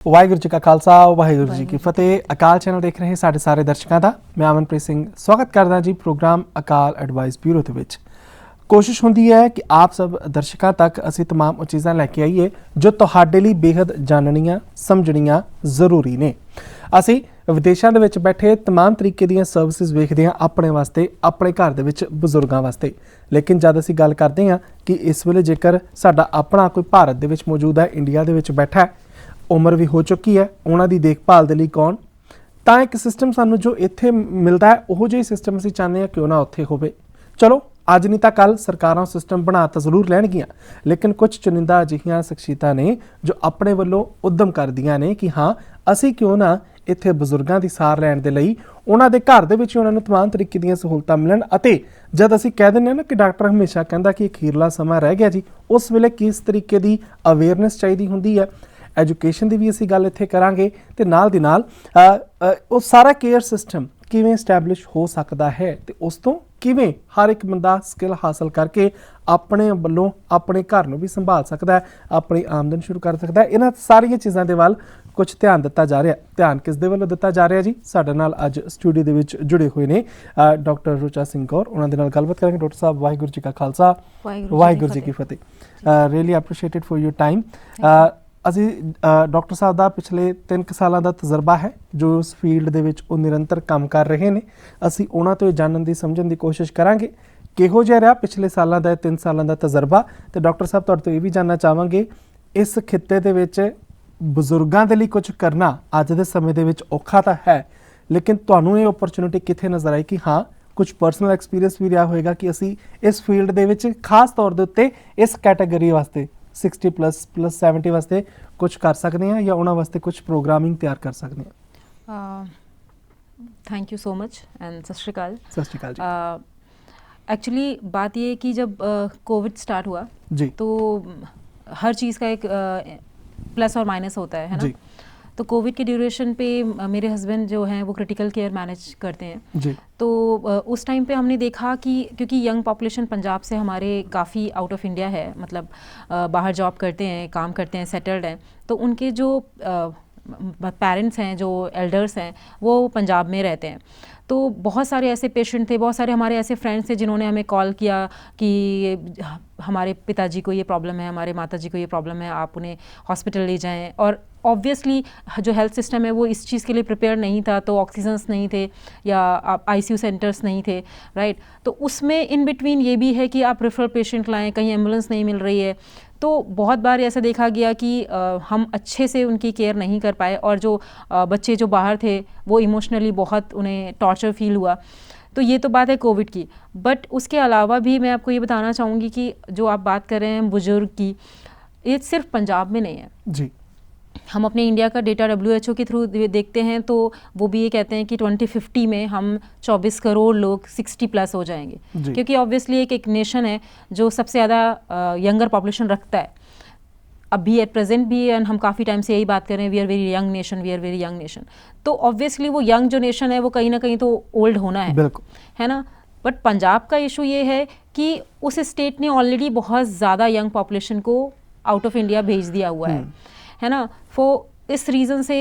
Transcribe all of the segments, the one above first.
ਵਾਹਿਗੁਰੂ ਜੀ ਕਾ ਖਾਲਸਾ ਵਾਹਿਗੁਰੂ ਜੀ ਕੀ ਫਤਿਹ। ਅਕਾਲ ਚੈਨਲ ਦੇਖ ਰਹੇ ਸਾਡੇ ਸਾਰੇ ਦਰਸ਼ਕਾਂ ਦਾ ਮੈਂ ਅਮਨਪ੍ਰੀਤ ਸਿੰਘ ਸਵਾਗਤ ਕਰਦਾ ਜੀ ਪ੍ਰੋਗਰਾਮ ਅਕਾਲ ਐਡਵਾਈਸ ਬਿਊਰੋ ਦੇ ਵਿੱਚ। ਕੋਸ਼ਿਸ਼ ਹੁੰਦੀ ਹੈ ਕਿ ਆਪ ਸਭ ਦਰਸ਼ਕਾਂ ਤੱਕ ਅਸੀਂ तमाम ਉਹ ਚੀਜ਼ਾਂ ਲੈ ਕੇ ਆਈਏ ਜੋ ਤੁਹਾਡੇ ਲਈ ਬੇहद ਜਾਣਨੀਆਂ ਸਮਝਣੀਆਂ ਜ਼ਰੂਰੀ ਨੇ। ਅਸੀਂ ਵਿਦੇਸ਼ਾਂ ਦੇ ਵਿੱਚ ਬੈਠੇ तमाम ਤਰੀਕੇ ਦੀਆਂ ਸਰਵਿਸਿਜ਼ ਵੇਖਦੇ ਹਾਂ ਆਪਣੇ ਵਾਸਤੇ, ਆਪਣੇ ਘਰ ਦੇ ਵਿੱਚ ਬਜ਼ੁਰਗਾਂ ਵਾਸਤੇ। ਲੇਕਿਨ ਜਦ ਅਸੀਂ ਗੱਲ ਕਰਦੇ ਹਾਂ ਕਿ ਇਸ ਵੇਲੇ ਜੇਕਰ ਸਾਡਾ ਆਪਣਾ ਕੋਈ ਭਾਰਤ ਦੇ ਵਿੱਚ ਮੌਜੂਦ ਹੈ, ਇੰਡੀਆ ਦੇ ਵਿੱਚ ਬੈਠਾ ਹੈ, ਉਮਰ ਵੀ ਹੋ ਚੁੱਕੀ ਹੈ, ਉਹਨਾਂ ਦੀ ਦੇਖਭਾਲ ਦੇ ਲਈ ਕੌਣ, ਤਾਂ ਇੱਕ ਸਿਸਟਮ ਸਾਨੂੰ ਜੋ ਇੱਥੇ ਮਿਲਦਾ ਹੈ ਉਹੋ ਜਿਹੀ ਸਿਸਟਮ ਅਸੀਂ ਚਾਹੁੰਦੇ ਹਾਂ ਕਿਉਂ ਨਾ ਉੱਥੇ ਹੋਵੇ। ਚਲੋ ਅੱਜ ਨਹੀਂ ਤਾਂ ਕੱਲ ਸਰਕਾਰਾਂ ਸਿਸਟਮ ਬਣਾ ਤਾਂ ਜ਼ਰੂਰ ਲੈਣਗੀਆਂ, ਲੇਕਿਨ ਕੁਝ ਚੁਣਿੰਦਾ ਅਜਿਹੀਆਂ ਸ਼ਖਸੀਅਤਾਂ ਨੇ ਜੋ ਆਪਣੇ ਵੱਲੋਂ ਉਦਮ ਕਰਦੀਆਂ ਨੇ ਕਿ ਹਾਂ ਅਸੀਂ ਕਿਉਂ ਨਾ ਇੱਥੇ ਬਜ਼ੁਰਗਾਂ ਦੀ ਸਾਰ ਲੈਣ ਦੇ ਲਈ ਉਹਨਾਂ ਦੇ ਘਰ ਦੇ ਵਿੱਚ ਉਹਨਾਂ ਨੂੰ तमाम ਤਰੀਕੇ ਦੀਆਂ ਸਹੂਲਤਾਂ ਮਿਲਣ। ਅਤੇ ਜਦ ਅਸੀਂ ਕਹਿ ਦਿੰਦੇ ਹਾਂ ਨਾ ਕਿ ਡਾਕਟਰ ਹਮੇਸ਼ਾ ਕਹਿੰਦਾ ਕਿ ਅਖੀਰਲਾ ਸਮਾਂ ਰਹਿ ਗਿਆ ਜੀ, ਉਸ ਵੇਲੇ ਕਿਸ ਤਰੀਕੇ ਦੀ ਅਵੇਅਰਨੈਸ ਚਾਹੀਦੀ ਹੁੰਦੀ ਹੈ। ਐਜੂਕੇਸ਼ਨ ਦੀ ਵੀ ਅਸੀਂ ਗੱਲ ਇੱਥੇ ਕਰਾਂਗੇ ਤੇ ਨਾਲ ਦੀ ਨਾਲ ਉਹ ਸਾਰਾ ਕੇਅਰ ਸਿਸਟਮ ਕਿਵੇਂ ਐਸਟੈਬਲਿਸ਼ ਹੋ ਸਕਦਾ ਹੈ ਤੇ ਉਸ ਤੋਂ ਕਿਵੇਂ ਹਰ ਇੱਕ ਬੰਦਾ ਸਕਿੱਲ ਹਾਸਲ ਕਰਕੇ ਆਪਣੇ ਵੱਲੋਂ ਆਪਣੇ ਘਰ ਨੂੰ ਵੀ ਸੰਭਾਲ ਸਕਦਾ ਹੈ, ਆਪਣੀ ਆਮਦਨ ਸ਼ੁਰੂ ਕਰ ਸਕਦਾ ਹੈ। ਇਹਨਾਂ ਸਾਰੀਆਂ ਚੀਜ਼ਾਂ ਦੇ ਵੱਲ ਕੁਝ ਧਿਆਨ ਦਿੱਤਾ ਜਾ ਰਿਹਾ। ਧਿਆਨ ਕਿਸ ਦੇ ਵੱਲੋਂ ਦਿੱਤਾ ਜਾ ਰਿਹਾ ਜੀ? ਸਾਡੇ ਨਾਲ ਅੱਜ ਸਟੂਡੀਓ ਦੇ ਵਿੱਚ ਜੁੜੇ ਹੋਏ ਨੇ ਡਾਕਟਰ ਰੁਚਾ ਸਿੰਘ ਕੌਰ, ਉਹਨਾਂ ਦੇ ਨਾਲ ਗੱਲਬਾਤ ਕਰਾਂਗੇ। ਡਾਕਟਰ ਸਾਹਿਬ ਵਾਹਿਗੁਰੂ ਜੀ ਕਾ ਖਾਲਸਾ ਵਾਹਿਗੁਰੂ ਜੀ ਕੀ ਫਤਿਹ। Really appreciated for your time. ਅਸੀਂ ਡਾਕਟਰ ਸਾਹਿਬ ਦਾ ਪਿਛਲੇ 3 ਸਾਲਾਂ ਦਾ ਤਜਰਬਾ ਹੈ ਜੋ ਉਸ ਫੀਲਡ ਦੇ ਵਿੱਚ ਉਹ ਨਿਰੰਤਰ ਕੰਮ ਕਰ ਰਹੇ ਨੇ। ਅਸੀਂ ਉਹਨਾਂ ਤੋਂ ਜਾਣਨ ਦੀ ਸਮਝਣ ਦੀ ਕੋਸ਼ਿਸ਼ ਕਰਾਂਗੇ ਕਿਹੋ ਜਿਹਾ ਰਿਹਾ ਪਿਛਲੇ ਸਾਲਾਂ ਦਾ 3 ਸਾਲਾਂ ਦਾ ਤਜਰਬਾ। ਤੇ ਡਾਕਟਰ ਸਾਹਿਬ ਤੁਹਾਡੇ ਤੋਂ ਇਹ ਵੀ ਜਾਣਨਾ ਚਾਹਾਂਗੇ ਇਸ ਖਿੱਤੇ ਦੇ ਵਿੱਚ ਬਜ਼ੁਰਗਾਂ ਦੇ ਲਈ ਕੁਝ ਕਰਨਾ ਅੱਜ ਦੇ ਸਮੇਂ ਦੇ ਵਿੱਚ ਔਖਾ ਤਾਂ ਹੈ, ਲੇਕਿਨ ਤੁਹਾਨੂੰ ਇਹ ਓਪਰਚੁਨਿਟੀ ਕਿੱਥੇ ਨਜ਼ਰ ਆਈ ਕਿ ਹਾਂ ਕੁਝ ਪਰਸਨਲ ਐਕਸਪੀਰੀਅੰਸ ਵੀ ਰਿਹਾ ਹੋਏਗਾ ਕਿ ਅਸੀਂ ਇਸ ਫੀਲਡ ਦੇ ਵਿੱਚ ਖਾਸ ਤੌਰ ਦੇ ਉੱਤੇ ਇਸ ਕੈਟਾਗਰੀ ਵਾਸਤੇ 60 ਪਲੱਸ 70 ਵਾਸਤੇ ਕੁਝ ਕਰ ਸਕਦੇ ਹਾਂ ਜਾਂ ਉਹਨਾਂ ਵਾਸਤੇ ਕੁਝ ਪ੍ਰੋਗਰਾਮਿੰਗ ਤਿਆਰ ਕਰ ਸਕਦੇ ਹਾਂ? Thank you so much and सत श्री अकाल। सत श्री अकाल जी। एक्चुअली बात ये है कि जब कोविड स्टार्ट हुआ जी तो हर चीज़ का एक प्लस और माइनस होता है ना। तो कोविड के ड्यूरेशन पे मेरे हस्बैंड जो हैं वो क्रिटिकल केयर मैनेज करते हैं जी। तो उस टाइम पे हमने देखा कि क्योंकि यंग पॉपुलेशन पंजाब से हमारे काफ़ी आउट ऑफ इंडिया है, मतलब बाहर जॉब करते हैं, काम करते हैं, सेटल्ड हैं, तो उनके जो पेरेंट्स हैं, जो एल्डर्स हैं, वो पंजाब में रहते हैं। तो बहुत सारे ऐसे पेशेंट थे, बहुत सारे हमारे ऐसे फ्रेंड्स थे जिन्होंने हमें कॉल किया कि हमारे पिताजी को ये प्रॉब्लम है, हमारे माताजी को ये प्रॉब्लम है, आप उन्हें हॉस्पिटल ले जाएं। और ऑब्वियसली जो हेल्थ सिस्टम है वो इस चीज़ के लिए प्रिपेयर नहीं था, तो ऑक्सीजन्स नहीं थे या आईसीयू सेंटर्स नहीं थे, राइट। तो उसमें इन बिटवीन ये भी है कि आप रेफरल पेशेंट लाएं, कहीं एम्बुलेंस नहीं मिल रही है। तो बहुत बार ऐसा देखा गया कि हम अच्छे से उनकी केयर नहीं कर पाए और जो बच्चे जो बाहर थे वो इमोशनली बहुत उन्हें टॉर्चर फील हुआ। तो ये तो बात है कोविड की, बट उसके अलावा भी मैं आपको ये बताना चाहूँगी कि जो आप बात कर रहे हैं बुजुर्ग की, ये सिर्फ पंजाब में नहीं है जी। हम अपने इंडिया का डेटा WHO के थ्रू देखते हैं तो वो भी ये कहते हैं कि 2050 में हम 24 करोड़ लोग 60 प्लस हो जाएंगे, क्योंकि ऑब्वियसली एक नेशन है जो सबसे ज़्यादा यंगर पॉपुलेशन रखता है अभी एट प्रेजेंट भी। एंड हम काफ़ी टाइम से यही बात कर रहे हैं, we are very young nation, we are very young nation. तो ऑब्वियसली वो यंग जो नेशन है वो कहीं ना कहीं तो ओल्ड होना है ना। बट पंजाब का इशू ये है कि उस स्टेट ने ऑलरेडी बहुत ज़्यादा यंग पॉपुलेशन को आउट ऑफ इंडिया भेज दिया हुआ है ना। इस रीज़न से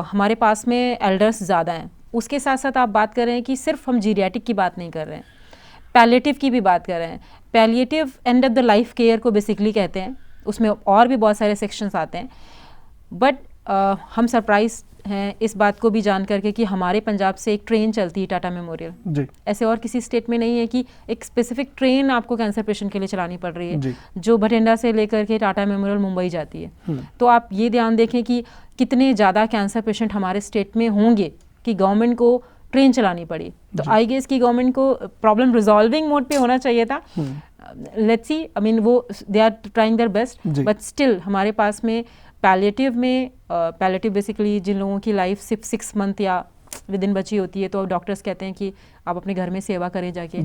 हमारे पास में एल्डर्स ज़्यादा हैं। उसके साथ साथ आप बात कर रहे हैं कि सिर्फ हम जीरियाटिक की बात नहीं कर रहे हैं, पैलिएटिव की भी बात कर रहे हैं। Palliative end of the life care को बेसिकली कहते हैं, उसमें और भी बहुत सारे सेक्शंस आते हैं। बट हम सरप्राइज हैं इस बात को भी जान करके कि हमारे पंजाब से एक ट्रेन चलती है टाटा मेमोरियल जी। ऐसे और किसी स्टेट में नहीं है कि एक स्पेसिफिक ट्रेन आपको कैंसर पेशेंट के लिए चलानी पड़ रही है जो बठिंडा से लेकर के टाटा मेमोरियल मुंबई जाती है। तो आप ये ध्यान देखें कि कितने ज़्यादा कैंसर पेशेंट हमारे स्टेट में होंगे कि गवर्नमेंट को ट्रेन चलानी पड़ी। तो आई गेस की गवर्नमेंट को प्रॉब्लम रिजॉल्विंग मोड पे होना चाहिए था। लेट्स सी, आई मीन वो they are trying their best, but still हमारे पास में पैलिएटिव बेसिकली जिन लोगों की लाइफ सिर्फ 6 मंथ या विद इन बची होती है, तो डॉक्टर्स कहते हैं कि आप अपने घर में सेवा करें जाके,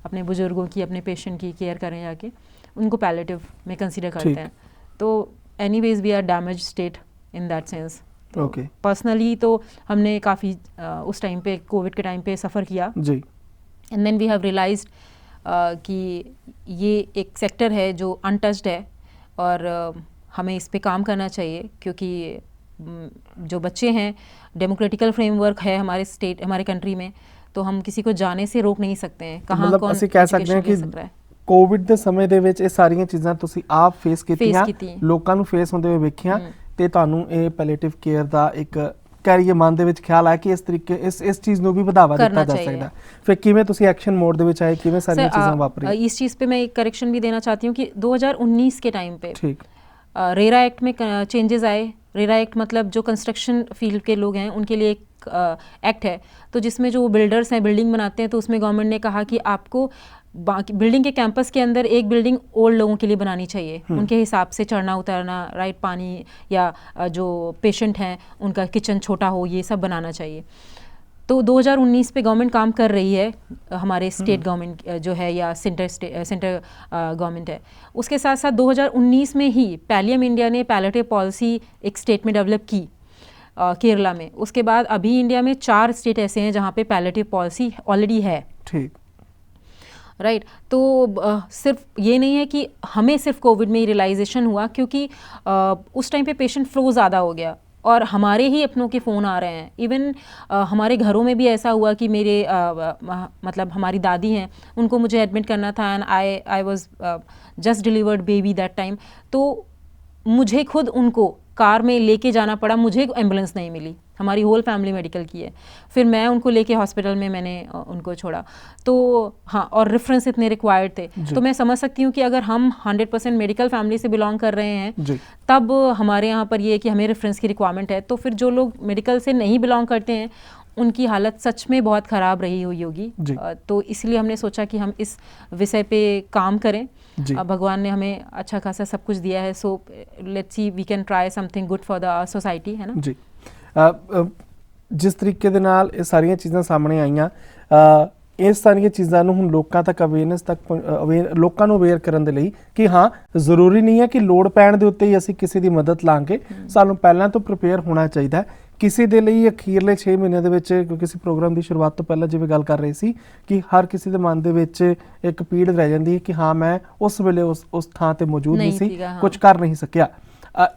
अपने बुजुर्गों की, अपने पेशेंट की केयर करें जाके, उनको पैलिएटिव में कंसीडर करते हैं। तो anyways we are damage state in that sense. Okay, personally तो हमने काफ़ी उस टाइम पे कोविड के टाइम पे सफ़र किया जी। And then we have realized कि ये एक सेक्टर है जो अनटच्ड है और हमें इस पे काम करना चाहिए, क्योंकि जो बच्चे हैं, डेमोक्रेटिकल फ्रेमवर्क है हमारे स्टेट, हमारे कंट्री में, तो हम किसी को जाने से रोक नहीं सकते हैं। कहाँ मतलब कौन ਅਸੀਂ ਕਹਿ ਸਕਦੇ ਹਾਂ ਕਿ ਕੋਵਿਡ ਦੇ ਸਮੇਂ ਦੇ ਵਿੱਚ ਇਹ ਸਾਰੀਆਂ ਚੀਜ਼ਾਂ ਤੁਸੀਂ ਆਪ ਫੇਸ ਕੀਤੀਆਂ, ਲੋਕਾਂ ਨੂੰ ਫੇਸ ਹੁੰਦੇ ਹੋਏ ਵੇਖੀਆਂ, ਤੇ ਤੁਹਾਨੂੰ ਇਹ ਪੈਲੀਏਟਿਵ ਕੇਅਰ ਦਾ ਇੱਕ ਕੈਰੀਏ ਮਨ ਦੇ ਵਿੱਚ ਖਿਆਲ ਆਇਆ ਕਿ ਇਸ ਤਰੀਕੇ ਇਸ ਚੀਜ਼ ਨੂੰ ਵੀ ਵਧਾਵਾ ਦਿੱਤਾ ਜਾ ਸਕਦਾ। ਫਿਰ ਕਿਵੇਂ ਤੁਸੀਂ ਐਕਸ਼ਨ ਮੋਡ ਦੇ ਵਿੱਚ ਆਏ, ਕਿਵੇਂ ਸਾਰੀਆਂ चीज़ें वापरी? इस चीज़ पे मैं एक करेक्शन भी देना चाहती हूँ कि 2019 के टाइम पे ठीक रेरा एक्ट में चेंजेस आए। रेरा एक्ट मतलब जो कंस्ट्रक्शन फील्ड के लोग हैं उनके लिए एक एक्ट है, तो जिसमें जो बिल्डर्स हैं बिल्डिंग बनाते हैं, तो उसमें गवर्नमेंट ने कहा कि आपको बाकी बिल्डिंग के कैंपस के अंदर एक बिल्डिंग ओल्ड लोगों के लिए बनानी चाहिए, उनके हिसाब से चढ़ना उतरना, राइट, पानी या जो पेशेंट हैं उनका किचन छोटा हो, ये सब बनाना चाहिए। तो 2019 पे गवर्नमेंट काम कर रही है, हमारे स्टेट गवर्नमेंट जो है या सेंटर गवर्नमेंट है। उसके साथ साथ 2019 में ही पैलियम इंडिया ने पैलेटिव पॉलिसी एक स्टेट में डेवलप की, केरला में। उसके बाद अभी इंडिया में 4 स्टेट ऐसे हैं जहाँ पे पैलेटिव पॉलिसी ऑलरेडी है। ठीक, राइट। तो सिर्फ ये नहीं है कि हमें सिर्फ कोविड में ही रियलाइजेशन हुआ, क्योंकि उस टाइम पे पेशेंट फ्लो ज़्यादा हो गया और हमारे ही अपनों के फ़ोन आ रहे हैं। इवन हमारे घरों में भी ऐसा हुआ कि मेरे मतलब हमारी दादी हैं, उनको मुझे एडमिट करना था, and I was just delivered baby that time. तो मुझे खुद उनको कार में लेके जाना पड़ा, मुझे एम्बुलेंस नहीं मिली, हमारी होल फैमिली मेडिकल की है। फिर मैं उनको लेके हॉस्पिटल में मैंने उनको छोड़ा। तो हाँ, और रेफरेंस इतने रिक्वायर्ड थे, तो मैं समझ सकती हूँ कि अगर हम 100% मेडिकल फैमिली से बिलोंग कर रहे हैं, तब हमारे यहाँ पर ये है कि हमें रेफरेंस की रिक्वायरमेंट है। तो फिर जो लोग मेडिकल से नहीं बिलोंग करते हैं, उनकी हालत सच में बहुत ख़राब रही हुई होगी। तो इसलिए हमने सोचा कि हम इस विषय पे काम करें। भगवान ने हमें अच्छा खासा सब कुछ दिया है, so let's see we can try something good for the society, है ना जी। जिस तरीके ਦੇ ਨਾਲ ਇਹ ਸਾਰੀਆਂ ਚੀਜ਼ਾਂ ਸਾਹਮਣੇ ਆਈਆਂ, ਇਸ ਸਾਰੀਆਂ ਚੀਜ਼ਾਂ ਨੂੰ ਹੁਣ ਲੋਕਾਂ ਤੱਕ ਅਵੇਅਰਨੈਸ ਤੱਕ ਲੋਕਾਂ ਨੂੰ ਅਵੇਅਰ ਕਰਨ ਦੇ ਲਈ ਕਿ ਹਾਂ, ਜ਼ਰੂਰੀ ਨਹੀਂ ਹੈ ਕਿ ਲੋੜ ਪੈਣ ਦੇ ਉੱਤੇ ਹੀ ਅਸੀਂ ਕਿਸੇ ਦੀ ਮਦਦ ਲਾਂਗੇ, ਸਾਨੂੰ ਪਹਿਲਾਂ ਤੋਂ ਪ੍ਰਿਪੇਅਰ ਹੋਣਾ ਚਾਹੀਦਾ ਹੈ। ਕਿਸੇ ਦੇ ਲਈ ਅਖੀਰਲੇ 6 ਮਹੀਨਿਆਂ ਦੇ ਵਿੱਚ, ਕਿਉਂਕਿ ਅਸੀਂ ਪ੍ਰੋਗਰਾਮ ਦੀ ਸ਼ੁਰੂਆਤ ਤੋਂ ਪਹਿਲਾਂ ਜਿਵੇਂ ਗੱਲ ਕਰ ਰਹੇ ਸੀ ਕਿ ਹਰ ਕਿਸੇ ਦੇ ਮਨ ਦੇ ਵਿੱਚ ਇੱਕ ਪੀੜ ਰਹਿ ਜਾਂਦੀ ਹੈ ਕਿ ਹਾਂ, ਮੈਂ ਉਸ ਵੇਲੇ ਉਸ ਥਾਂ ਤੇ ਮੌਜੂਦ ਨਹੀਂ ਸੀ, ਕੁਝ ਕਰ ਨਹੀਂ ਸਕਿਆ।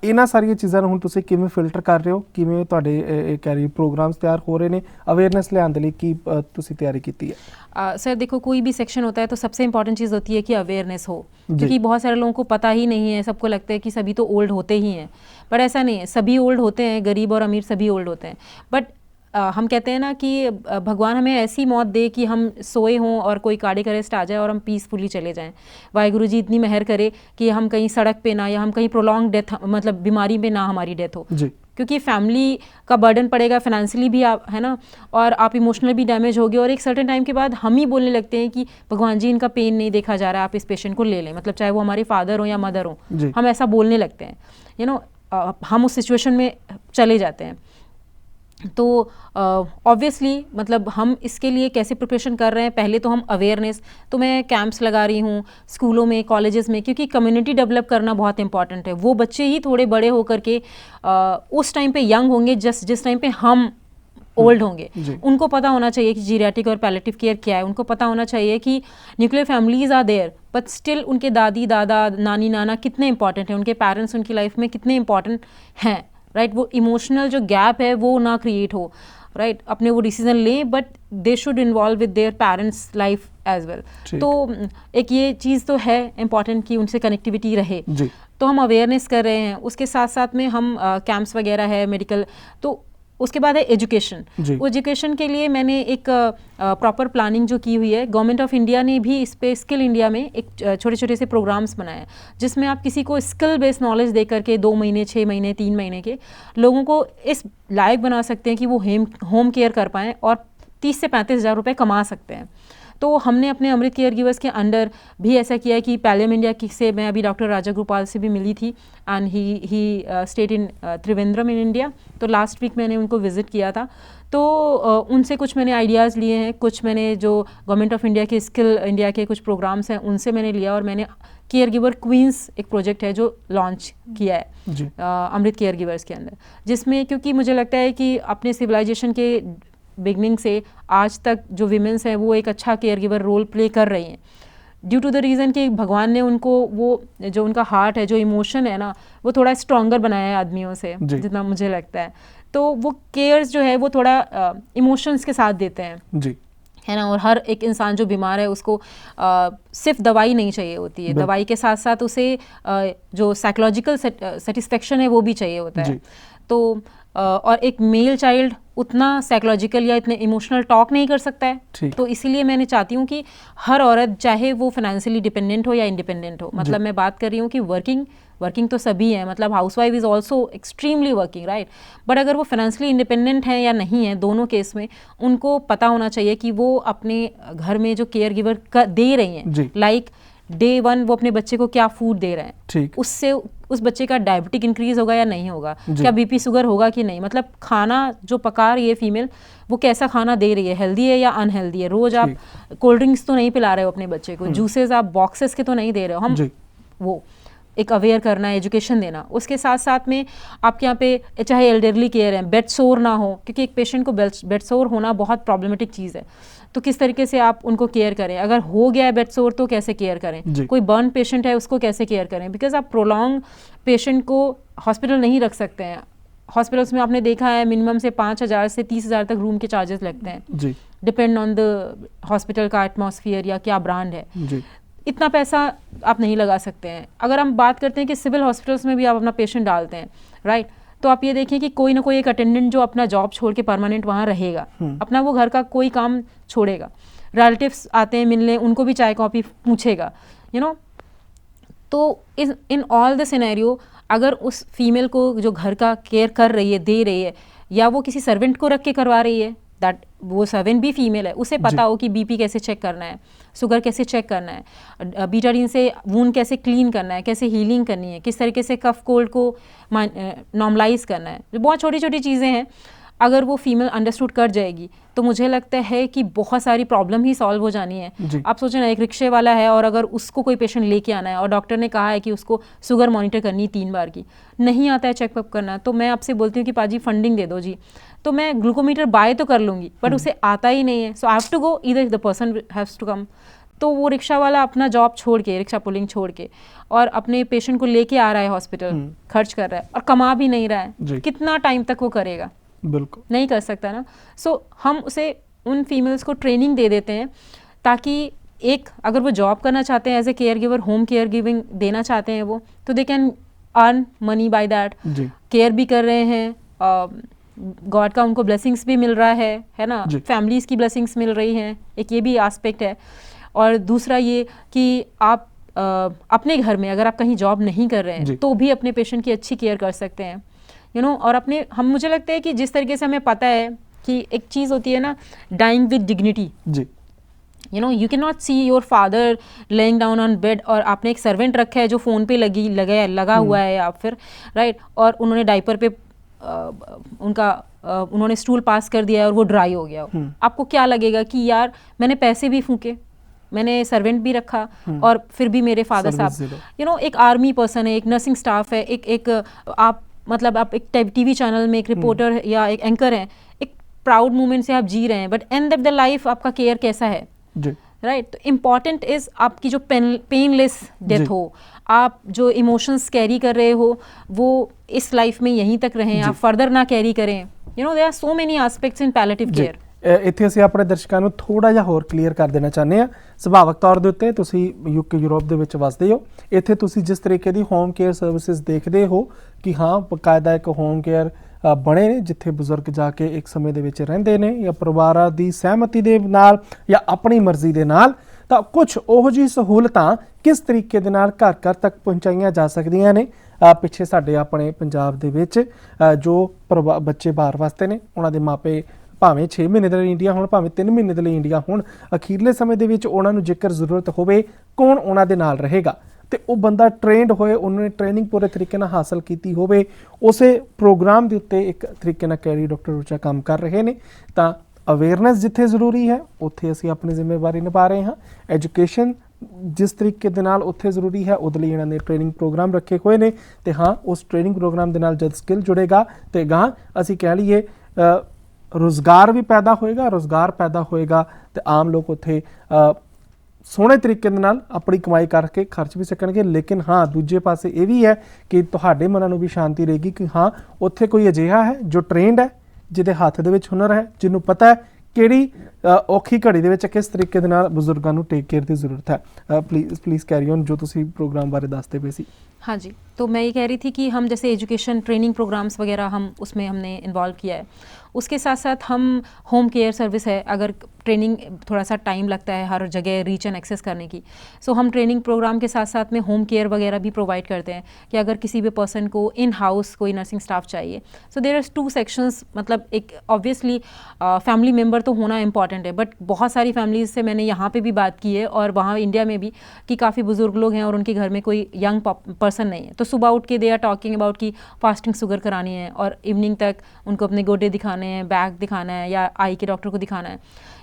ਇਹਨਾਂ ਸਾਰੀਆਂ ਚੀਜ਼ਾਂ ਨੂੰ ਹੁਣ ਤੁਸੀਂ ਕਿਵੇਂ ਫਿਲਟਰ ਕਰ ਰਹੇ ਹੋ, ਕਿਵੇਂ ਤੁਹਾਡੇ ਇਹ ਕਹਿ ਰਹੀ ਪ੍ਰੋਗਰਾਮਸ ਤਿਆਰ ਹੋ ਰਹੇ ਨੇ, ਅਵੇਅਰਨੈਸ ਲਿਆਉਣ ਦੇ ਲਈ ਕੀ ਤੁਸੀਂ ਤਿਆਰੀ ਕੀਤੀ ਹੈ? सर देखो, कोई भी सेक्शन होता है तो सबसे इम्पॉर्टेंट चीज़ होती है कि अवेयरनेस हो, क्योंकि बहुत सारे लोगों को पता ही नहीं है। सबको लगता है कि सभी तो ओल्ड होते ही हैं, बट ऐसा नहीं है। सभी ओल्ड होते हैं, गरीब और अमीर सभी ओल्ड होते हैं। बट हम कहते हैं ना कि भगवान हमें ऐसी मौत दे कि हम सोए हों और कोई कार्डियक अरेस्ट आ जाए और हम पीसफुली चले जाएं। वाहिगुरु जी इतनी मेहर करे कि हम कहीं सड़क पे ना, या हम कहीं प्रोलॉन्ग डेथ, मतलब बीमारी में ना हमारी डेथ हो, क्योंकि फैमिली का बर्डन पड़ेगा, फाइनेंशियली भी आप, है ना, और आप इमोशनल भी डैमेज होगे। और एक सर्टेन टाइम के बाद हम ही बोलने लगते हैं कि भगवान जी, इनका पेन नहीं देखा जा रहा, आप इस पेशेंट को ले लें, मतलब चाहे वो हमारे फादर हो या मदर हो, हम ऐसा बोलने लगते हैं, यू नो, हम उस सिचुएशन में चले जाते हैं। तो ऑब्वियसली मतलब हम इसके लिए कैसे प्रिपरेशन कर रहे हैं, पहले तो हम अवेयरनेस, तो मैं कैंप्स लगा रही हूँ स्कूलों में, कॉलेजेस में, क्योंकि कम्युनिटी डेवलप करना बहुत इंपॉर्टेंट है। वो बच्चे ही थोड़े बड़े होकर के उस टाइम पे यंग होंगे जिस टाइम पे हम ओल्ड होंगे। उनको पता होना चाहिए कि जीरियाट्रिक और पैलेटिव केयर क्या है। उनको पता होना चाहिए कि nuclear families are there, but still उनके दादी दादा नानी नाना कितने इंपॉर्टेंट हैं, उनके पेरेंट्स उनकी लाइफ में कितने इंपॉर्टेंट हैं, राइट। वो इमोशनल जो गैप है वो ना क्रिएट हो, राइट। अपने वो डिसीजन लें, but they should involve with their parents life as well. तो एक ये चीज़ तो है इम्पॉर्टेंट कि उनसे कनेक्टिविटी रहे, तो हम अवेयरनेस कर रहे हैं। उसके साथ साथ में हम कैंप्स वगैरह है मेडिकल, तो उसके बाद है एजुकेशन। एजुकेशन के लिए मैंने एक प्रॉपर प्लानिंग जो की हुई है। गवर्नमेंट ऑफ इंडिया ने भी इस पे स्किल इंडिया में एक छोटे छोटे से प्रोग्राम्स बनाए हैं, जिसमें आप किसी को स्किल बेस्ड नॉलेज दे करके 2 महीने 6 महीने 3 महीने के लोगों को इस लायक बना सकते हैं कि वो होम केयर कर पाएँ और 30 से 35 हज़ार रुपये कमा सकते हैं। तो हमने अपने अमृत केयर गिवर्स के अंडर भी ऐसा किया है कि पैलियम इंडिया से मैं अभी डॉक्टर राजा गोपाल से भी मिली थी, and he state in Trivandrum in India. तो लास्ट वीक मैंने उनको विज़िट किया था, तो उनसे कुछ मैंने आइडियाज़ लिए हैं, कुछ मैंने जो गवर्नमेंट ऑफ इंडिया के स्किल इंडिया के कुछ प्रोग्राम्स हैं उनसे मैंने लिया, और मैंने केयर गिवर क्वींस एक प्रोजेक्ट है जो लॉन्च किया है अमृत केयर गिवर्स के अंदर, जिसमें क्योंकि मुझे लगता है कि अपने सिविलाइजेशन के बिगनिंग से आज तक जो विमेंस हैं वो एक अच्छा केयर गिवर रोल प्ले कर रही हैं। ड्यू टू द रीज़न कि भगवान ने उनको वो जो उनका हार्ट है, जो इमोशन है ना, वो थोड़ा स्ट्रॉन्गर बनाया है आदमियों से, जितना मुझे लगता है। तो वो केयर्स जो है वो थोड़ा इमोशंस के साथ देते हैं जी, है ना। और हर एक इंसान जो बीमार है उसको सिर्फ दवाई नहीं चाहिए होती है, दवाई के साथ साथ उसे जो साइकोलॉजिकल सेटिस्फेक्शन है वो भी चाहिए होता है। तो और एक मेल चाइल्ड उतना साइकोलॉजिकल या इतने इमोशनल टॉक नहीं कर सकता है। तो इसीलिए मैंने चाहती हूँ कि हर औरत, चाहे वो फाइनेंशियली डिपेंडेंट हो या इंडिपेंडेंट हो, मतलब मैं बात कर रही हूँ कि वर्किंग तो सभी हैं, मतलब housewife is also extremely working, right. But अगर वो फाइनेंशियली इंडिपेंडेंट हैं या नहीं है, दोनों केस में उनको पता होना चाहिए कि वो अपने घर में जो केयर गिवर दे रही हैं, लाइक डे 1 वो अपने बच्चे को क्या फूड दे रहे हैं, उससे उस बच्चे का डायबिटिक इंक्रीज होगा या नहीं होगा, क्या बीपी शुगर होगा कि नहीं, मतलब खाना जो पका रही है फीमेल वो कैसा खाना दे रही है, हेल्दी है या अनहेल्दी है। रोज आप कोल्ड ड्रिंक्स तो नहीं पिला रहे हो अपने बच्चे को, जूसेस आप बॉक्सेस के तो नहीं दे रहे हो। हम वो एक अवेयर करना, एजुकेशन देना। उसके साथ साथ में आपके यहाँ पे चाहे एल्डरली केयर है, बेड सोर ना हो, क्योंकि एक पेशेंट को बेड सोर होना बहुत प्रॉब्लमेटिक चीज़ है। तो किस तरीके से आप उनको केयर करें, अगर हो गया है बेड सोर तो कैसे केयर करें, कोई बर्न पेशेंट है उसको कैसे केयर करें, बिकॉज आप प्रोलॉन्ग पेशेंट को हॉस्पिटल नहीं रख सकते हैं। हॉस्पिटल्स में आपने देखा है मिनिमम से 5,000 से 30,000 तक रूम के चार्जेस लगते हैं, डिपेंड ऑन द हॉस्पिटल का एटमॉस्फेयर या क्या ब्रांड है। इतना पैसा आप नहीं लगा सकते हैं। अगर हम बात करते हैं कि सिविल हॉस्पिटल्स में भी आप अपना पेशेंट डालते हैं, राइट, तो आप ये देखिए कि कोई ना कोई एक अटेंडेंट जो अपना जॉब छोड़ के परमानेंट वहाँ रहेगा, अपना वो घर का कोई काम छोड़ेगा, रिलेटिव्स आते हैं मिलने, उनको भी चाय कॉफ़ी पूछेगा, यू नो। तो इन ऑल द सिनेरियो अगर उस फीमेल को जो घर का केयर कर रही है, दे रही है, या वो किसी सर्वेंट को रख के करवा रही है, दैट वो सर्वेंट भी फीमेल है, उसे पता हो कि बीपी कैसे चेक करना है, शुगर कैसे चेक करना है, बीटाडीन से वूंड कैसे क्लीन करना है, कैसे हीलिंग करनी है, किस तरीके से कफ कोल्ड को नॉर्मलाइज करना है, बहुत छोटी छोटी चीज़ें हैं। अगर वो फीमेल अंडरस्टूड कर जाएगी तो मुझे लगता है कि बहुत सारी प्रॉब्लम ही सॉल्व हो जानी है। आप सोचें ना, एक रिक्शे वाला है और अगर उसको कोई पेशेंट लेके आना है और डॉक्टर ने कहा है कि उसको शुगर मॉनिटर करनी 3 बार की, नहीं आता है चेकअप करना, तो मैं आपसे बोलती हूँ कि पाजी फंडिंग दे दो जी, तो मैं ग्लूकोमीटर बाय तो कर लूँगी, बट उसे आता ही नहीं है, so I have to go, either the person has to come. तो वो रिक्शा वाला अपना जॉब छोड़ के, रिक्शा पुलिंग छोड़ के, और अपने पेशेंट को लेके आ रहा है हॉस्पिटल, खर्च कर रहा है और कमा भी नहीं रहा है, कितना टाइम तक वो करेगा? बिल्कुल नहीं कर सकता ना। सो हम उसे उन फीमेल्स को ट्रेनिंग दे देते हैं ताकि एक, अगर वो जॉब करना चाहते हैं as a care giver, home care giving देना चाहते हैं वो, तो they can earn money by that, care भी कर रहे हैं, गॉड का उनको ब्लेसिंग्स भी मिल रहा है ना, फैमिलीज़ की ब्लेसिंग्स मिल रही हैं, एक ये भी एस्पेक्ट है। और दूसरा ये कि आप अपने घर में अगर आप कहीं जॉब नहीं कर रहे हैं तो भी अपने पेशेंट की अच्छी केयर कर सकते हैं, यू नो। और अपने हम, मुझे लगता है कि जिस तरीके से हमें पता है कि एक चीज़ होती है ना, dying with dignity, you know, you can not see your father laying down on bed और आपने एक सर्वेंट रखा है जो फ़ोन पे लगा हुआ है, या फिर राइट, और उन्होंने डाइपर पे उन्होंने स्टूल पास कर दिया है और वो ड्राई हो गया हो, आपको क्या लगेगा कि यार मैंने पैसे भी फूके, मैंने सर्वेंट भी रखा और फिर भी मेरे फादर साहब, यू नो, एक आर्मी पर्सन है, एक नर्सिंग स्टाफ है, एक आप मतलब आप एक टीवी चैनल में एक रिपोर्टर या एक एंकर हैं, एक प्राउड मोमेंट से आप जी रहे हैं, but end of the life आपका केयर कैसा है, राइट। तो इम्पॉर्टेंट इज आपकी जो पेनलेस डेथ हो, आप जो इमोशंस कैरी कर रहे हो वो इस लाइफ में यहीं तक रहें, आप फर्दर ना कैरी करें, you know, there are so many aspects in palliative care. ਇੱਥੇ ਅਸੀਂ ਆਪਣੇ ਦਰਸ਼ਕਾਂ ਨੂੰ ਥੋੜਾ ਜਿਹਾ ਹੋਰ ਕਲੀਅਰ ਕਰ ਦੇਣਾ ਚਾਹੁੰਦੇ ਆ। ਸੁਭਾਵਕ ਤੌਰ ਦੇ ਉੱਤੇ ਤੁਸੀਂ ਯੂਕੇ ਯੂਰਪ ਦੇ ਵਿੱਚ ਵਸਦੇ ਹੋ, ਇੱਥੇ ਤੁਸੀਂ ਜਿਸ ਤਰੀਕੇ ਦੀ ਹੋਮ ਕੇਅਰ ਸਰਵਿਸਿਜ਼ ਦੇਖਦੇ ਹੋ ਕਿ ਹਾਂ ਬਕਾਇਦਾ ਇੱਕ ਹੋਮ ਕੇਅਰ ਬਣੇ ਨੇ ਜਿੱਥੇ ਬਜ਼ੁਰਗ ਜਾ ਕੇ ਇੱਕ ਸਮੇਂ ਦੇ ਵਿੱਚ ਰਹਿੰਦੇ ਨੇ ਜਾਂ ਪਰਿਵਾਰਾਂ ਦੀ ਸਹਿਮਤੀ ਦੇ ਨਾਲ ਜਾਂ ਆਪਣੀ ਮਰਜ਼ੀ ਦੇ ਨਾਲ, ਤਾਂ ਕੁਝ ਉਹੋ ਜਿਹੀ ਸਹੂਲਤਾਂ ਕਿਸ ਤਰੀਕੇ ਦੇ ਨਾਲ ਘਰ ਘਰ ਤੱਕ ਪਹੁੰਚਾਈਆਂ ਜਾ ਸਕਦੀਆਂ ਨੇ। ਪਿੱਛੇ ਸਾਡੇ ਆਪਣੇ ਪੰਜਾਬ ਦੇ ਵਿੱਚ ਜੋ ਬੱਚੇ ਬਾਹਰ ਵਾਸਤੇ ਨੇ, ਉਹਨਾਂ ਦੇ ਮਾਪੇ ਭਾਵੇਂ 6 ਮਹੀਨੇ ਦੇ ਲਈ ਇੰਡੀਆ ਹੋਣ, ਭਾਵੇਂ 3 ਮਹੀਨੇ ਦੇ ਲਈ ਇੰਡੀਆ ਹੋਣ, ਅਖੀਰਲੇ ਸਮੇਂ ਦੇ ਵਿੱਚ ਉਹਨਾਂ ਨੂੰ ਜੇਕਰ ਜ਼ਰੂਰਤ ਹੋਵੇ ਕੌਣ ਉਹਨਾਂ ਦੇ ਨਾਲ ਰਹੇਗਾ, ਤੇ ਉਹ ਬੰਦਾ ਟ੍ਰੇਨਡ ਹੋਏ, ਉਹਨਾਂ ਨੇ ਟ੍ਰੇਨਿੰਗ ਪੂਰੇ ਤਰੀਕੇ ਨਾਲ ਹਾਸਲ ਕੀਤੀ ਹੋਵੇ, ਉਸੇ ਪ੍ਰੋਗਰਾਮ ਦੇ ਉੱਤੇ ਇੱਕ ਤਰੀਕੇ ਨਾਲ ਕੈਰੀ ਡਾਕਟਰ ਰੂਚਾ ਕੰਮ ਕਰ ਰਹੇ ਨੇ। ਤਾਂ ਅਵੇਅਰਨੈਸ ਜਿੱਥੇ ਜ਼ਰੂਰੀ ਹੈ ਉੱਥੇ ਅਸੀਂ ਆਪਣੀ ਜ਼ਿੰਮੇਵਾਰੀ ਨਿਭਾ ਰਹੇ ਹਾਂ, ਐਜੂਕੇਸ਼ਨ ਜਿਸ ਤਰੀਕੇ ਦੇ ਨਾਲ ਉੱਥੇ ਜ਼ਰੂਰੀ ਹੈ ਉਹਦੇ ਲਈ ਇਹਨਾਂ ਨੇ ਟ੍ਰੇਨਿੰਗ ਪ੍ਰੋਗਰਾਮ ਰੱਖੇ ਹੋਏ ਨੇ, ਤੇ ਹਾਂ ਉਸ ਟ੍ਰੇਨਿੰਗ ਪ੍ਰੋਗਰਾਮ ਦੇ ਨਾਲ ਜਦ ਸਕਿੱਲ ਜੁੜੇਗਾ ਤੇ ਗਾਂ ਅਸੀਂ ਕਹਿ ਲਈਏ ਰੁਜ਼ਗਾਰ ਵੀ ਪੈਦਾ ਹੋਏਗਾ, ਰੁਜ਼ਗਾਰ ਪੈਦਾ ਹੋਏਗਾ ਤੇ ਆਮ ਲੋਕ ਉੱਥੇ ਸੋਹਣੇ ਤਰੀਕੇ ਦੇ ਨਾਲ ਆਪਣੀ ਕਮਾਈ ਕਰਕੇ ਖਰਚ ਵੀ ਸਕਣਗੇ। ਲੇਕਿਨ ਹਾਂ, ਦੂਜੇ ਪਾਸੇ ਇਹ ਵੀ ਹੈ ਕਿ ਤੁਹਾਡੇ ਮਨਾਂ ਨੂੰ ਵੀ ਸ਼ਾਂਤੀ ਰਹੇਗੀ ਕਿ ਹਾਂ, ਉੱਥੇ ਕੋਈ ਅਜਿਹਾ ਹੈ ਜੋ ਟ੍ਰੇਨਡ ਹੈ, ਜਿਹਦੇ ਹੱਥ ਦੇ ਵਿੱਚ ਹੁਨਰ ਹੈ, ਜਿਹਨੂੰ ਪਤਾ ਹੈ ਕਿਹੜੀ ਔਖੀ ਘੜੀ ਦੇ ਵਿੱਚ ਕਿਸ ਤਰੀਕੇ ਦੇ ਨਾਲ ਬਜ਼ੁਰਗਾਂ ਨੂੰ ਟੇਕ ਕੇਅਰ ਦੀ ਜ਼ਰੂਰਤ ਹੈ। ਪਲੀਜ਼ ਕੈਰੀ ਔਨ ਜੋ ਤੁਸੀਂ प्रोग्राम बारे दसते पे सी। हाँ जी, तो मैं ये कह रही थी कि हम जैसे एजुकेशन ट्रेनिंग प्रोग्राम्स वगैरह हम उसमें हमने इन्वॉल्व किया है। उसके साथ साथ हम होम केयर सर्विस है, अगर ट्रेनिंग थोड़ा सा टाइम लगता है हर जगह रीच एंड एक्सेस करने की, सो हम ट्रेनिंग प्रोग्राम के साथ साथ में होम केयर वगैरह भी प्रोवाइड करते हैं कि अगर किसी भी पर्सन को इन हाउस कोई नर्सिंग स्टाफ चाहिए, सो देयर आर 2 सेक्शंस। मतलब एक ऑब्वियसली फैमिली मेम्बर तो होना इंपॉर्टेंट है, बट बहुत सारी फैमिलीज से मैंने यहाँ पे भी बात की है और वहाँ इंडिया में भी कि काफ़ी बुजुर्ग लोग हैं और उनके घर में कोई यंग पर्सन नहीं है, तो सुबह उठ के दे आर टॉकिंग अबाउट कि फास्टिंग शुगर करानी है और इवनिंग तक उनको अपने गोडे दिखाने हैं, बैक दिखाना है या आई के डॉक्टर को दिखाना है,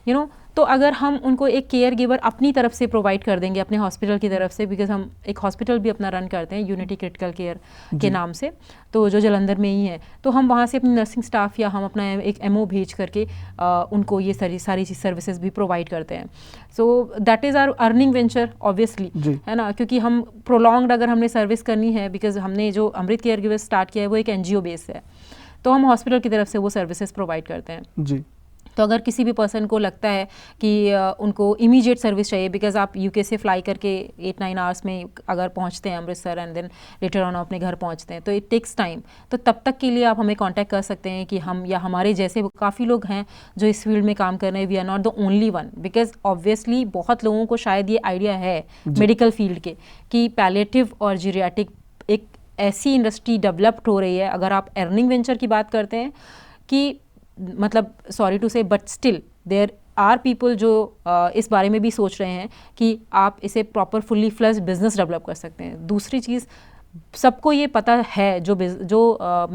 यू नो। तो अगर हम उनको एक केयर गिवर अपनी तरफ से प्रोवाइड कर देंगे, अपने हॉस्पिटल की तरफ से, बिकॉज हम एक हॉस्पिटल भी अपना रन करते हैं यूनिटी क्रिटिकल केयर के नाम से, तो जो जलंधर में ही है, तो हम वहाँ से अपनी नर्सिंग स्टाफ या हम अपना एक एमओ भेज करके उनको ये सारी सर्विसेज भी प्रोवाइड करते हैं। So that is our earning venture obviously, है ना, क्योंकि हम प्रोलॉन्ग्ड अगर हमने सर्विस करनी है, बिकॉज हमने जो अमृत केयर गिवर स्टार्ट किया है वो एक NGO बेस है, तो हम हॉस्पिटल की तरफ से वो सर्विसेज प्रोवाइड करते हैं जी। तो अगर किसी भी पर्सन को लगता है कि उनको इमीडिएट सर्विस चाहिए, बिकॉज आप UK से फ्लाई करके 8-9 आवर्स में अगर पहुंचते हैं Amritsar and then later on अपने घर पहुंचते हैं, तो इट टेक्स टाइम, तो तब तक के लिए आप हमें कांटेक्ट कर सकते हैं कि हम या हमारे जैसे काफ़ी लोग हैं जो इस फील्ड में काम कर रहे हैं। We are not the only one, because obviously बहुत लोगों को शायद ये आइडिया है मेडिकल फील्ड के कि पैलिएटिव और जीरियाट्रिक एक ऐसी इंडस्ट्री डेवलप्ड हो रही है। अगर आप अर्निंग वेंचर की बात करते हैं कि मतलब sorry to say but still there are people जो इस बारे में भी सोच रहे हैं कि आप इसे proper fully fledged business develop कर सकते हैं। दूसरी चीज़, सबको ये पता है जो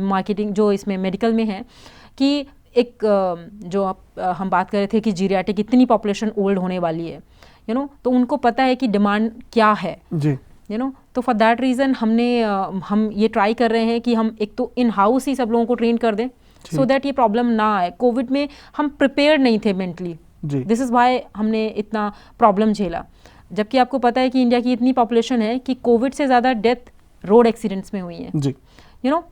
मार्केटिंग जो इसमें मेडिकल में है कि एक जो हम बात कर रहे थे कि जीरियाट्रिक इतनी पॉपुलेशन ओल्ड होने वाली है, यू नो, तो उनको पता है कि डिमांड क्या है जी, यू नो। तो फॉर दैट रीज़न हम ये ट्राई कर रहे हैं कि हम एक तो इन हाउस ही सब लोगों को ट्रेन कर दें सो दैट ये प्रॉब्लम ना आए। कोविड में हम प्रिपेयर्ड नहीं थे मेंटली, दिस इज़ वाई हमने इतना प्रॉब्लम झेला, जबकि आपको पता है कि इंडिया की इतनी पॉपुलेशन है कि कोविड से ज़्यादा डेथ रोड एक्सीडेंट्स में हुई है, यू नो।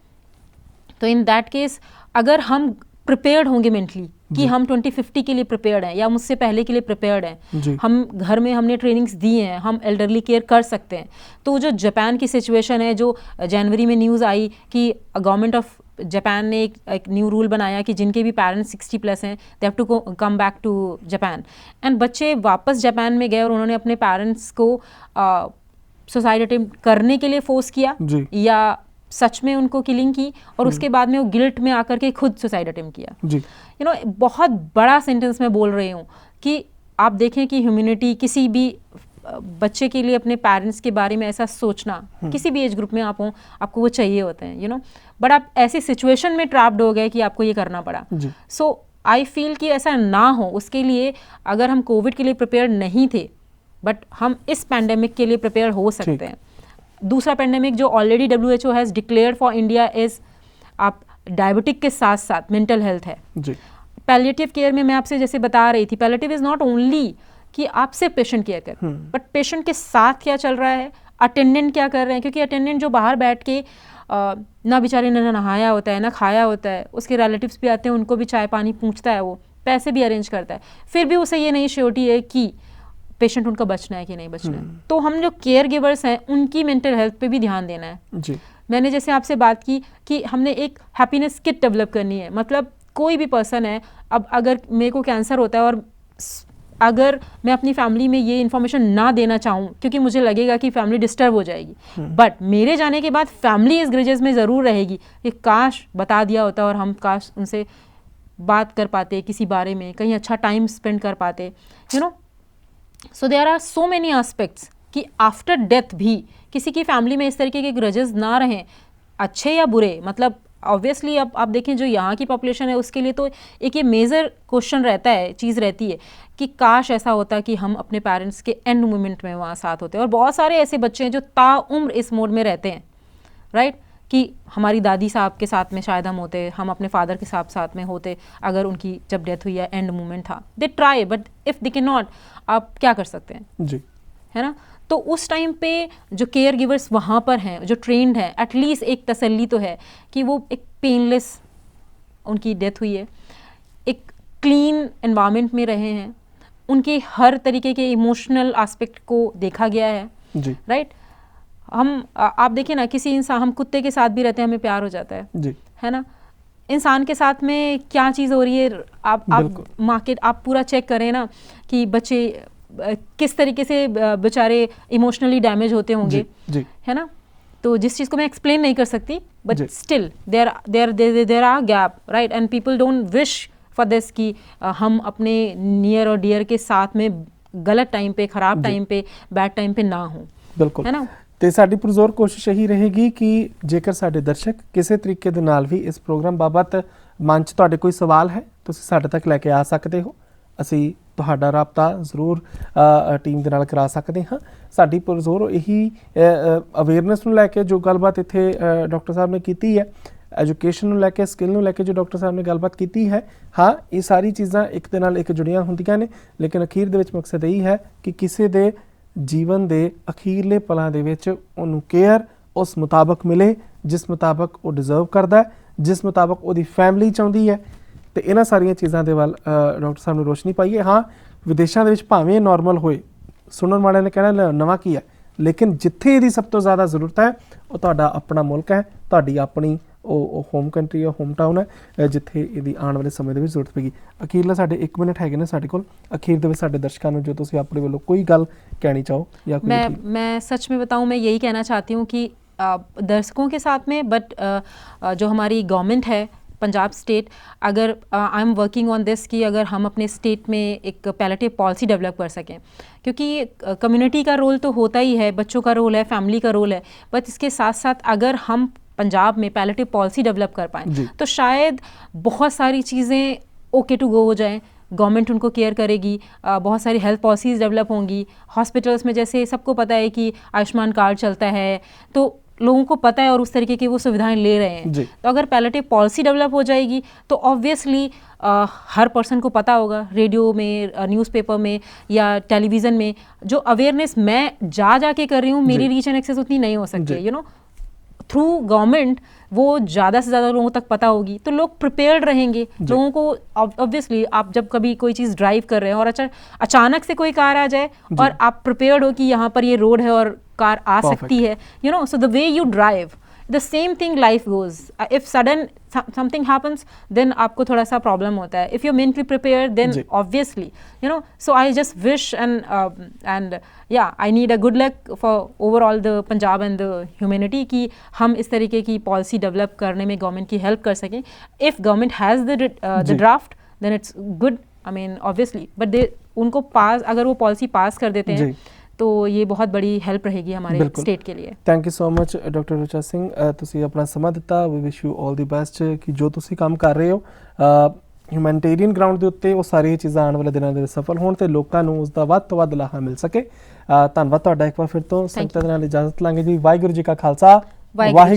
तो इन दैट केस अगर हम प्रिपेयर्ड होंगे मेंटली कि हम 2050 के लिए प्रिपेयर्ड हैं या मुझसे पहले के लिए प्रिपेयर्ड हैं, हम घर में हमने ट्रेनिंग्स दी हैं, हम एल्डरली केयर कर सकते हैं। तो जो जापान की सिचुएशन है, जो जनवरी में न्यूज़ आई कि गवर्नमेंट ऑफ जापान ने एक न्यू रूल बनाया कि जिनके भी पेरेंट्स 60+ हैं they have to come back to Japan, and बच्चे वापस जापान में गए और उन्होंने अपने पेरेंट्स को सुसाइड अटेम्प्ट करने के लिए फोर्स किया या सच में उनको किलिंग की, और उसके बाद में वो गिल्ट में आकर के खुद सुसाइड अटेम्प्ट किया। यू नो, बहुत बड़ा सेंटेंस मैं बोल रही हूँ कि आप देखें कि ह्यूमैनिटी किसी भी बच्चे के लिए अपने पेरेंट्स के बारे में ऐसा सोचना, किसी भी एज ग्रुप में आप हों, आपको वो चाहिए होते हैं, यू नो, बट आप ऐसी सिचुएशन में ट्रैप्ड हो गए कि आपको ये करना पड़ा। सो आई फील कि ऐसा ना हो, उसके लिए अगर हम कोविड के लिए प्रिपेयर नहीं थे, बट हम इस पैंडेमिक के लिए प्रिपेयर हो सकते हैं। दूसरा पैंडेमिक जो already WHO has declared for India is आप डायबिटिक के साथ साथ मेंटल हेल्थ है। पैलिएटिव केयर में मैं आपसे जैसे बता रही थी, पैलिएटिव इज नॉट ओनली कि आप सिर्फ पेशेंट केयर कर, बट पेशेंट के साथ क्या चल रहा है, अटेंडेंट क्या कर रहे हैं, क्योंकि अटेंडेंट जो बाहर बैठ के ना बेचारे ने नहाया होता है ना खाया होता है, उसके रिलेटिव्स भी आते हैं, उनको भी चाय पानी पूछता है, वो पैसे भी अरेंज करता है, फिर भी उसे ये नहीं श्योरिटी है कि पेशेंट उनका बचना है कि नहीं बचना है। तो हम जो केयर गिवर्स हैं उनकी मेंटल हेल्थ पे भी ध्यान देना है। मैंने जैसे आपसे बात की कि हमने एक हैप्पीनेस किट डेवलप करनी है, मतलब कोई भी पर्सन है, अब अगर मेरे को कैंसर होता है और अगर मैं अपनी फैमिली में ये इन्फॉर्मेशन ना देना चाहूँ क्योंकि मुझे लगेगा कि फैमिली डिस्टर्ब हो जाएगी, बट मेरे जाने के बाद फैमिली इस ग्रेजेस में ज़रूर रहेगी कि काश बता दिया होता और हम काश उनसे बात कर पाते किसी बारे में, कहीं अच्छा टाइम स्पेंड कर पाते, you know. So there are so many aspects कि आफ्टर डेथ भी किसी की फैमिली में इस तरीके के ग्रजेस ना रहें, अच्छे या बुरे। मतलब ऑब्वियसली अब आप देखें जो यहाँ की पॉपुलेशन है उसके लिए तो एक ये मेजर क्वेश्चन रहता है, चीज़ रहती है कि काश ऐसा होता कि हम अपने पेरेंट्स के एंड मोमेंट में वहाँ साथ होते। और बहुत सारे ऐसे बच्चे हैं जो ताउम्र इस मोड में रहते हैं, राइट, कि हमारी दादी साहब के साथ में शायद हम होते, हम अपने फादर के साथ में होते अगर उनकी जब डेथ हुई है, एंड मोमेंट था, they try, but if they can not, आप क्या कर सकते हैं जी, है ना। तो उस टाइम पे जो केयर गिवर्स वहाँ पर हैं, जो ट्रेंड हैं, एटलीस्ट एक तसल्ली तो है कि वो एक पेनलेस उनकी डेथ हुई है, एक क्लीन एनवायरनमेंट में रहे हैं, उनके हर तरीके के इमोशनल एस्पेक्ट को देखा गया है जी, राइट। हम आप देखिए ना, किसी इंसान, हम कुत्ते के साथ भी रहते हैं, हमें प्यार हो जाता जी, है ना। इंसान के साथ में क्या चीज़ हो रही है, आप मार्केट आप पूरा चेक करें ना कि बच्चे किस तरीके से बेचारे इमोशनली डैमेज होते होंगे, जी, है ना। तो जिस चीज़ को मैं एक्सप्लेन नहीं कर सकती, but still there are gap right, and people don't wish for this कि हम अपने नियर और डियर के साथ में गलत टाइम पे, खराब टाइम पे, बैड टाइम पे ना हो, बिल्कुल है ना। ਤੇ ਸਾਡੀ ਪੁਰਜ਼ੋਰ ਕੋਸ਼ਿਸ਼ ਇਹੀ ਰਹੇਗੀ ਕਿ ਜੇਕਰ ਸਾਡੇ ਦਰਸ਼ਕ ਕਿਸੇ ਤਰੀਕੇ ਦੇ ਨਾਲ ਵੀ ਇਸ ਪ੍ਰੋਗਰਾਮ ਬਾਬਤ ਮਨ 'ਚ ਤੁਹਾਡੇ ਕੋਈ ਸਵਾਲ ਹੈ, ਤੁਸੀਂ ਸਾਡੇ ਤੱਕ ਲੈ ਕੇ ਆ ਸਕਦੇ ਹੋ। ਅਸੀਂ ਤੁਹਾਡਾ ਰਾਬਤਾ ਜ਼ਰੂਰ ਟੀਮ ਦੇ ਨਾਲ ਕਰਾ ਸਕਦੇ ਹਾਂ। ਸਾਡੀ ਪੁਰਜ਼ੋਰ ਇਹੀ ਅਵੇਅਰਨੈਸ ਨੂੰ ਲੈ ਕੇ ਜੋ ਗੱਲਬਾਤ ਇੱਥੇ ਡਾਕਟਰ ਸਾਹਿਬ ਨੇ ਕੀਤੀ ਹੈ, ਐਜੂਕੇਸ਼ਨ ਨੂੰ ਲੈ ਕੇ, ਸਕਿੱਲ ਨੂੰ ਲੈ ਕੇ ਜੋ ਡਾਕਟਰ ਸਾਹਿਬ ਨੇ ਗੱਲਬਾਤ ਕੀਤੀ ਹੈ, ਹਾਂ ਇਹ ਸਾਰੀ ਚੀਜ਼ਾਂ ਇੱਕ ਦੇ ਨਾਲ ਇੱਕ ਜੁੜੀਆਂ ਹੁੰਦੀਆਂ ਨੇ, ਲੇਕਿਨ ਅਖੀਰ ਦੇ ਵਿੱਚ ਮਕਸਦ ਇਹੀ ਹੈ ਕਿ ਕਿਸੇ ਦੇ ਜੀਵਨ ਦੇ ਅਖੀਰਲੇ ਪਲਾਂ ਦੇ ਵਿੱਚ ਉਹਨੂੰ ਕੇਅਰ ਉਸ ਮੁਤਾਬਕ ਮਿਲੇ ਜਿਸ ਮੁਤਾਬਕ ਉਹ ਡਿਜ਼ਰਵ ਕਰਦਾ ਹੈ, ਜਿਸ ਮੁਤਾਬਕ ਉਹਦੀ ਫੈਮਿਲੀ ਚਾਹੁੰਦੀ ਹੈ। ਤੇ ਇਹਨਾਂ ਸਾਰੀਆਂ ਚੀਜ਼ਾਂ ਦੇ ਵੱਲ ਡਾਕਟਰ ਸਾਹਿਬ ਨੇ ਰੋਸ਼ਨੀ ਪਾਈ ਹੈ। ਹਾਂ ਵਿਦੇਸ਼ਾਂ ਦੇ ਵਿੱਚ ਭਾਵੇਂ ਨਾਰਮਲ ਹੋਏ, ਸੁਣਨ ਵਾਲਿਆਂ ਨੇ ਕਹਿਣਾ ਨਵਾਂ ਕੀ ਹੈ, ਲੇਕਿਨ ਜਿੱਥੇ ਇਹਦੀ ਸਭ ਤੋਂ ਜ਼ਿਆਦਾ ਜ਼ਰੂਰਤ ਹੈ ਉਹ ਤੁਹਾਡਾ ਆਪਣਾ ਮੁਲਕ ਹੈ, ਤੁਹਾਡੀ ਆਪਣੀ ਉਹ ਹੋਮ ਕੰਟਰੀ ਹੈ, ਹੋਮ ਟਾਊਨ ਹੈ, ਜਿੱਥੇ ਇਹਦੀ ਆਉਣ ਵਾਲੇ ਸਮੇਂ ਦੇ ਵਿੱਚ ਜ਼ਰੂਰਤ ਪਏਗੀ। ਅਖੀਰਲਾ ਸਾਡੇ 1 ਮਿੰਟ ਹੈਗੇ ਨੇ ਸਾਡੇ ਕੋਲ, ਅਖੀਰ ਦੇ ਵਿੱਚ ਸਾਡੇ ਦਰਸ਼ਕਾਂ ਨੂੰ ਜੋ ਤੁਸੀਂ ਆਪਣੇ ਵੱਲੋਂ ਕੋਈ ਗੱਲ कहनी चाहो या कोई मैं सच में बताऊं, मैं यही कहना चाहती हूँ कि दर्शकों के साथ में, बट जो हमारी गवर्नमेंट है पंजाब स्टेट, अगर I am working on this कि अगर हम अपने स्टेट में एक पैलेटिव पॉलिसी डेवलप कर सकें, क्योंकि कम्युनिटी का रोल तो होता ही है, बच्चों का रोल है, फैमिली का रोल है, बट इसके साथ साथ अगर हम पंजाब में पैलेटिव पॉलिसी डेवलप कर पाएँ तो शायद बहुत सारी चीज़ें ओके टू गो हो जाएँ, गवर्नमेंट उनको केयर करेगी, बहुत सारी हेल्थ पॉलिसीज़ डेवलप होंगी। हॉस्पिटल्स में जैसे सबको पता है कि आयुष्मान कार्ड चलता है, तो लोगों को पता है और उस तरीके की वो सुविधाएं ले रहे हैं। तो अगर पैलेटिव पॉलिसी डेवलप हो जाएगी तो ऑब्वियसली हर पर्सन को पता होगा, रेडियो में, न्यूज़पेपर में या टेलीविज़न में जो अवेयरनेस मैं जाके कर रही हूँ, मेरी रीच एंड एक्सेस उतनी नहीं हो सकती, यू नो। थ्रू गवर्नमेंट वो ज़्यादा से ज़्यादा लोगों तक पता होगी तो लोग प्रिपेयर्ड रहेंगे। लोगों को ऑब्वियसली, आप जब कभी कोई चीज़ ड्राइव कर रहे हैं और अचानक से कोई कार आ जाए और आप प्रिपेयर्ड हो कि यहाँ पर ये रोड है और कार आ सकती है, you know, so the way you drive, the same thing life goes. If sudden something happens then आपको थोड़ा सा प्रॉब्लम होता है। If you are mentally prepared then obviously, you know, so I just wish and या I need a good luck for overall the Punjab and the humanity कि हम इस तरीके की पॉलिसी डेवलप करने में गवर्नमेंट की हेल्प कर सकें। If government has the draft then it's good, I mean obviously, but they उनको पास, अगर वो पॉलिसी पास कर देते हैं तो ये बहुत बड़ी हेल्प रहेगी हमारे स्टेट के लिए। Thank you so much doctor Rucha Singh, ਤੁਸੀਂ ਆਪਣਾ ਸਮਾਂ ਦਿੱਤਾ। ਵੀ wish you all the best ਕਿ ਜੋ ਤੁਸੀਂ ਕੰਮ ਕਰ ਰਹੇ ਹੋ ਹਿਊਮੈਨਿਟੇਰੀਅਨ ਗਰਾਊਂਡ ਦੇ ਉੱਤੇ ਉਹ ਸਾਰੀਆਂ ਚੀਜ਼ਾਂ ਆਉਣ ਵਾਲੇ ਦਿਨਾਂ ਦੇ ਵਿੱਚ ਸਫਲ ਹੋਣ ਤੇ ਲੋਕਾਂ ਨੂੰ ਉਸ ਦਾ ਵੱਧ ਤੋਂ ਵੱਧ ਲਾਹਾ ਮਿਲ ਸਕੇ। ਧੰਨਵਾਦ ਤੁਹਾਡਾ ਇੱਕ ਵਾਰ ਫਿਰ ਤੋਂ। ਸੰਗਤਾਂ ਦੇ ਨਾਲ ਇਜਾਜ਼ਤ ਲਾਂਗੇ ਜੀ। ਵਾਹਿਗੁਰੂ ਜੀ ਕਾ ਖਾਲਸਾ, ਵਾਹਿਗੁਰੂ